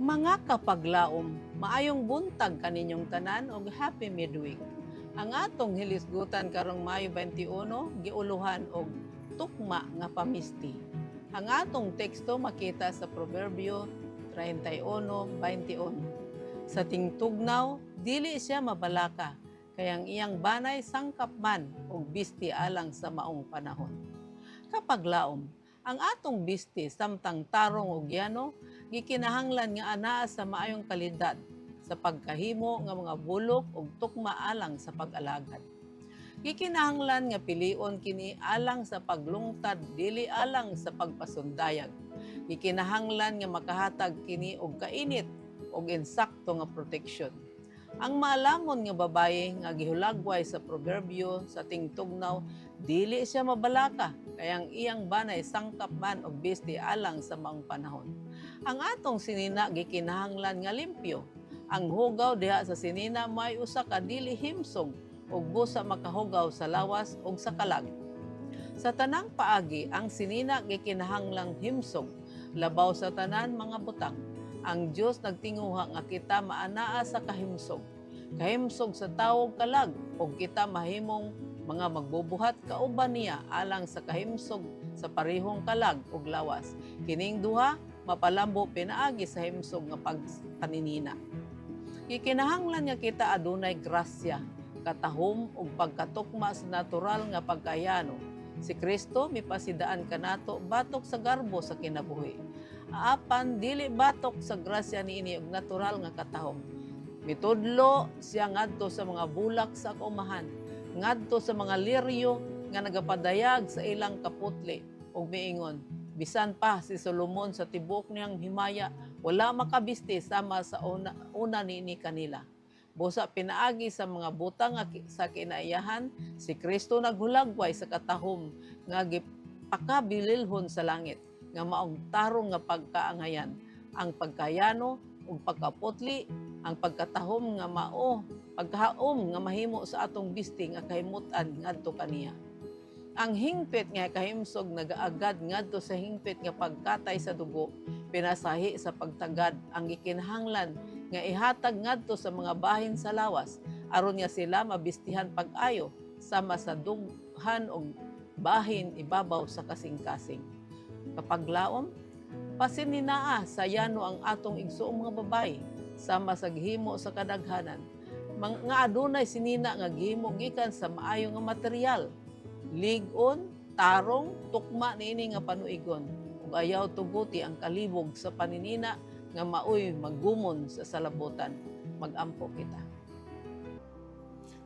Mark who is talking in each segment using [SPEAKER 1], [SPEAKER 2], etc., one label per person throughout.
[SPEAKER 1] Mga kapaglaom, maayong buntag kaninyong tanan og happy midweek. Ang atong hilisgutan karong Mayo 21 giuluhan og tukma nga pamisti. Ang atong teksto makita sa Proverbio 31:21. Sa tingtugnaw, dili siya mabalaka, kay ang iyang banay sangkap man og bisti alang sa maong panahon. Kapaglaom, ang atong bisti samtang tarong ug yano gikinahanglan nga anaa sa maayong kalidad sa pagkahimo nga mga bulok ug tukma alang sa pag-alagad. Gikinahanglan nga pilion kini alang sa paglungtad dili alang sa pagpasundayag. Gikinahanglan nga makahatag kini og kainit ug insakto nga proteksyon. Ang maalamon nga babaye nga gihulagway sa proverbio sa tingtugnaw, dili siya mabalaka, kay ang iyang banay sangkap man og bisti alang sa maong panahon. Ang atong sinina gikinahanglan nga limpyo. Ang hugaw diha sa sinina may usa ka dili himsog ug busa makahugaw sa lawas ug sa kalag. Sa tanang paagi, ang sinina gikinahanglang himsog, labaw sa tanan mga butang. Ang Dios nagtinguha nga kita maanaa sa kahimsog. Kahimsog sa tawog kalag ug kita mahimong mga magbubuhat kauban niya alang sa kahimsog sa parehong kalag ug lawas. Kining duha mapalambo pinaagi sa himsog nga pagpaninina. Gikinahanglan nga kita adunay grasya, katahom ug pagkatukma sa natural nga pagkayano. Si Kristo mipasidaan kanato batok sa garbo sa kinabuhi. Apan dili batok sa grasya niini og natural nga katahom. Mitudlo siya ngadto sa mga bulak sa kaumahan, ngadto sa mga liryo nga nagapadayag sa ilang kaputli ug miingon, bisan pa si Solomon sa tibuok niyang himaya wala makabisti sama sa una niini kanila. Busa pinaagi sa mga butang sa kinaiyahan, si Kristo naghulagway sa katahom nga gipakabililhon sa langit, nga maong tarong nga pagkaangayan, ang pagkayano ug pagkaputli, ang pagkatahom nga mao, pagkahaom nga mahimo sa atong bisti nga kahimutan ngadto kaniya. Ang hingpit nga kahimsog nagaagad ngadto sa hingpit nga pagkatay sa dugo, pinasahi sa pagtagad ang gikinahanglan nga ihatag ngadto sa mga bahin sa lawas aron nga sila mabistihan pag-ayo sama sa dughan og bahin ibabaw sa kasing-kasing. Kapaglaom, pasininaa sa yano ang atong igsuong mga babayi sama sa gihimo sa kadaghanan. Mga adunay sinina nga gihimo gikan sa maayo nga material, lig-on, tarong, tukma niini nga panuigon ug ayaw tuguti ang kalibog sa paninina nga maoy maggumon sa salabutan. Magampo kita.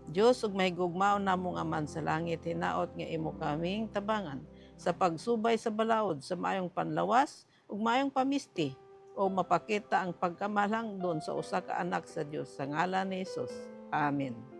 [SPEAKER 1] Diyos ug mahigugmaon namo nga man sa langit, hinaot nga imo kaming tabangan sa pagsubay sa balaod sa maayong panlawas ug maayong pamisti o mapakita ang pagkamalangdon sa usa ka anak sa Dios sa ngalan ni Hesus. Amen.